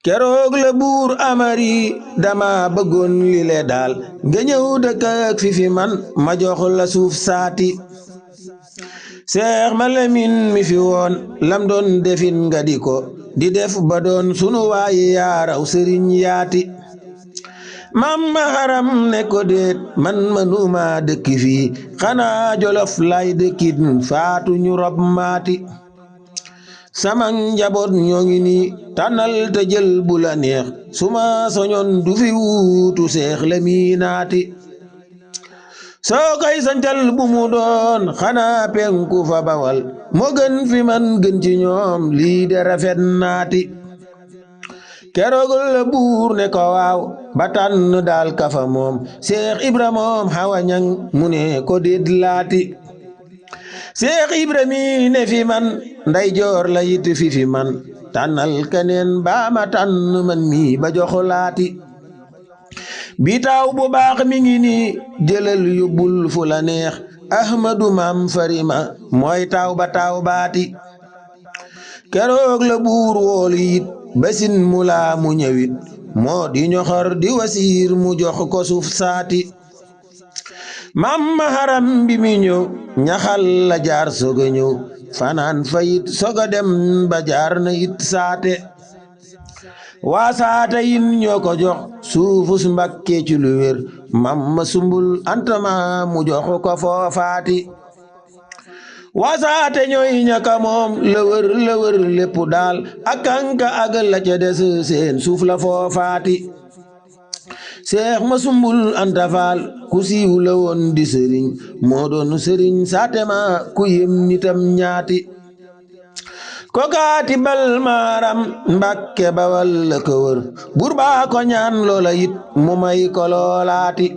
keroog la buur amari dama bëggoon li le daal nga ñëw dëkk ak fi man ma jox la suuf saati Seex ma Lamin mi fi woon lam doon defin nga di ko di def ba doon sunu waayi yaaraw sëriñ yaati maam maharam ne ko déet man manuma dëkk fii xanaa Jolof lay dëkkit faatu ñu rob maati sama njaboot ñoo ngi nii tànnal te jël bu la neex suma soñoon du fi wuutu Seex Lamin naati soo koy sancal bu mu doon xanaa penku fa Bawal moo gën fi man gën ci ñoom lii de rafet naati keroog la buur ne ko waaw ba tànn daal kafa moom Seex Ibra moom Xawa Ñaŋ mu ne ko déet laati Seex Ibra mi ne fi man nday joor la yit fi man tànnal keneen baa ma tànn man mi ba jox laati bi taaw bu baax mi ngi nii jëlal yóbbul fu la neex Ahmadu maam farima mooy taaw ba taaw baati keroog la buur woolu yit basin mu laa mu ñëwit moo di ñoxor di wasiir mu jox ko suuf saati maam maharam bi mi ñëw ñaxal la jaar soga ñëw fanaan fa yit soga dem ba jaar na yit saate waa saate yin ñoo ko jox suufus Mbàkke ci lu wér mam ma sumbul antama mu jox ko foofaati waa saate ñooy ñaka moom la wër lépp daal akanka ak la ca des seen suuf la foofaati Seex ma sumbul Anta Faal ku siiw la woon di sëriñ moo doon sëriñ saate ma ku yem nitam ñaati kokaati bal maaram Mbàkke Bawal la ko wër buur baa ko ñaan loola yit mu may ko loolaati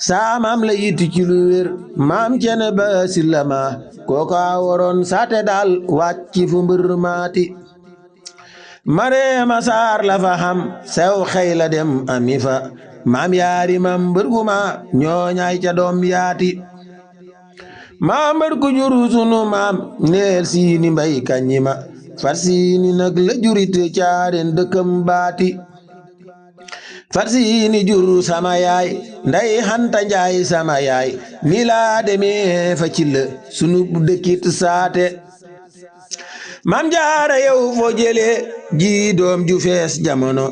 saamam la yit ci lu wér maam cene ba sillama kooka waroon saate daal wàcci fu mbër maati Mareema Saar la fa xam sew xëy la dem ami fa maam yaari mam mbërguma ñooñaay ca doom yaati maam mbër ku juru sunu maam neel siini mbay kañima far siini nag la jurit caaren dëkkam baati far siini jur sama yaay nday Xanta Njaay sama yaay ni laa demee fa ci la sunu dëkkit saate maam jaara yow foo jëlee ji doom ju fees jamono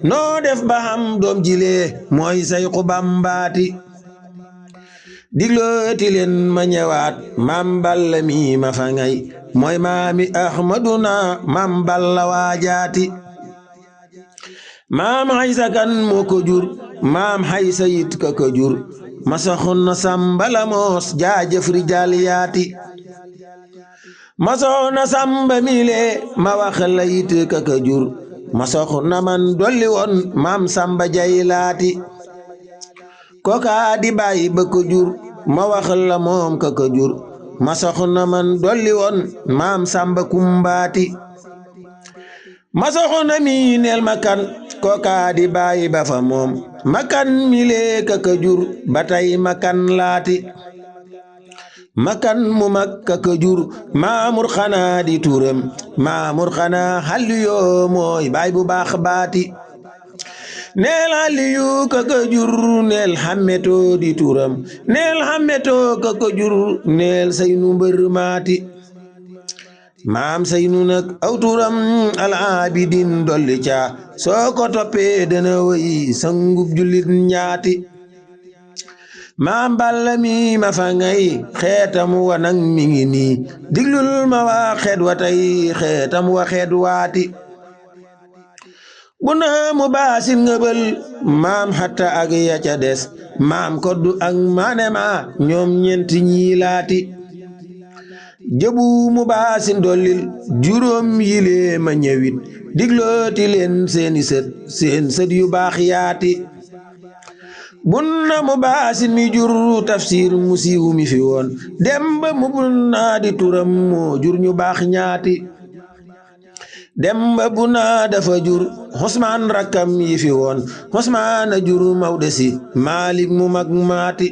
noo def ba xam doom jilee mooy say xubambaati diglooti leen ma ñëwaat maam Balla mi ma fa ngay mooy maami Ahmaduna maam Balla waajaati maam Xaysa kan moo ko jur maam Xaysa yit ka ko jur ma soxna Samba moos jaajëf rijaal yaati ma soxna Samba mile ma wax la yit ka ko jur ma soxna man dolli woon maam Samba jaylaati koka di bàyyi ba ko jur ma wax la moom ka ko jur ma soxna man dolli woon maam Samba kumbaati ma soxna mi neel ma kan koka di bàyyi ba fa moom ma kan mile ka ko jur ba tey ma kan laati makan mu mag ka ko jur Maamur xanaa di turam Maamur xanaa Xaliyu mooy baay bu baax baati neel Xaliyu ka ko jur neel Xammeto di turam neel Xammeto ka ko jur neel Seynu mbër maati maam Seynu nag aw turam Al-Abidin dolli ca soo ko toppee dana woy sangub jullit ñaati maam Balla mi ma fa ngay xeetam wa nag mi ngi nii diglul ma waa xeet wa tey xeetam wa xeet waati bu na mu baasin ngëbal maam xatta ak ya ca des maam koddu ak maane ma ñoom ñeenti ñii laati jëbu mu baasin dollil juróom yilee ma ñëwit diglooti leen seeni sët seen sët yu baax yaati bunna mu baasin mi jur tafsir mu siiw mi fi woon demba mu bunna di turam moo jur ñu baax ñaati demba bunna dafa jur Usmaan rakkam yi fi woon Usmaan a jur Mawde Si Maalik mu mag maati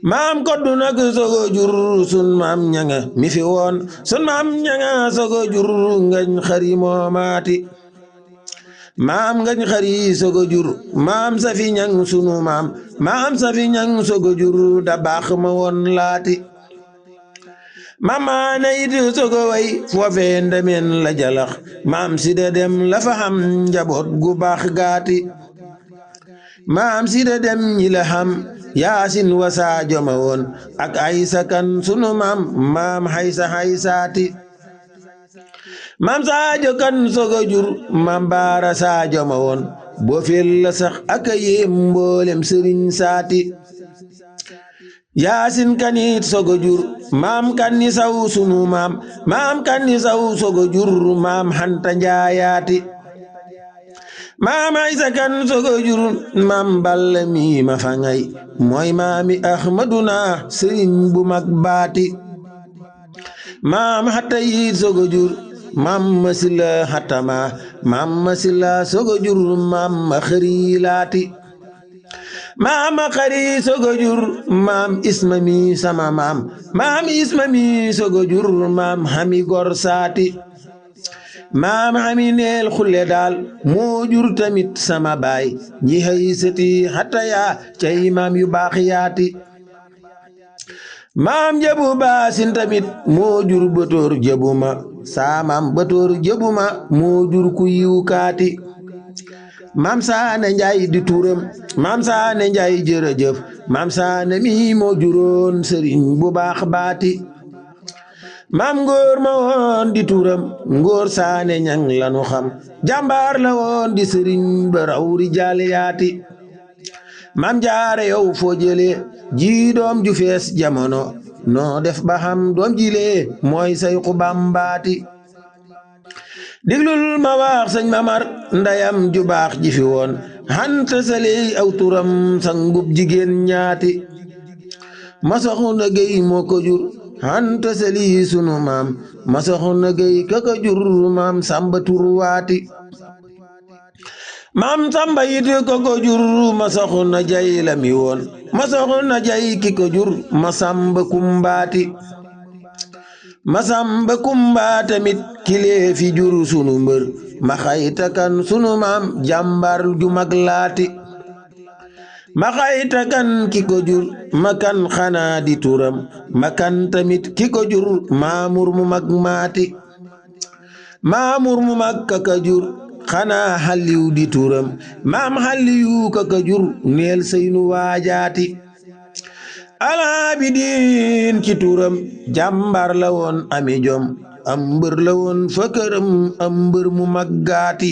maam koddu nag sogo jur sun maam ñanga mi fi woon sun maam ñanga sogo jur ngañ xari moo maati maam ngañ xari sogo jur maam safi ñang sunu maam safi ñang sogo jur da baax ma woon laati mamaana it sogo way foofee ndemeen la jalax maam sida dem la fa xam njaboot gu baax gaati maam sida dem ñi la xam yaasin wasaa joma woon ak aysa kan sunu maam xaysa xaysaati maam saajo kan sogo jur maam baara saajo ma woon boo fel la sax ak yéem mboolem sëriñ saati yaasin kanit sogo jur maam kanni saw sunu maam kanni saw sogo jur maam xanta njaayaati maam aysa kan sogo jur maam balla mi ma fa ngay mooy maami ahmaduna sëriñ bu mag baati maam xatta yit sogo jur maam masila xatama maam masila sogo jur maam ma xëri laati maam xëri sogo jur maam isma mi sama maam isma mi sogo jur maam xami gor saati maam xami neel xulle daal moo jur tamit sama baay ñi xëy sëti xatta yaa cay maam yu baax yaati maam jabu baasin tamit moo jur bëtóor jabuma saa maam bëtóor jabuma moo jur ku yiw kaati maam saane njaay di tuuram maam saane njaay jërëjëf maam saane mi moo juróon sëriñ bu baax baati maam ngóor ma woon di tuuram ngóor saane ñang lanu xam jàmbaar la woon di sëriñ ba raw rijaal yaati maam jaare yow foo jëlee ji doom ju fees jamono noo def ba xam doom jilee mooy say ku bambaati diglul ma wax sëñ mamar ndayam ju baax ji fi woon xanta saley aw turam sangub jigéen ñaati ma soxna géy moo ko jur xanta sali sunu ma soxna géy kaka jur maam samba turwaati maam samba yit ko ko jur ma soxna jay la mi woon ma soxna jay ki ko jur ma samba kumbaati ma samba kumba tamit kilee fi jur sunu mbër ma xayta kan sunu jàmbar ju mag laati ma xayta kan ki ko jur ma kan xanaa di turam ma kan tamit ki ko jur maamur mu mag maati maamur mu mag kaka jur xanaa xalliw di turam maam xalliyu kaka jur neel seynu waajaati alaabidiin ci turam jàmbar la woon ami jom am mbër la woon fa këram am mbër mu maggaati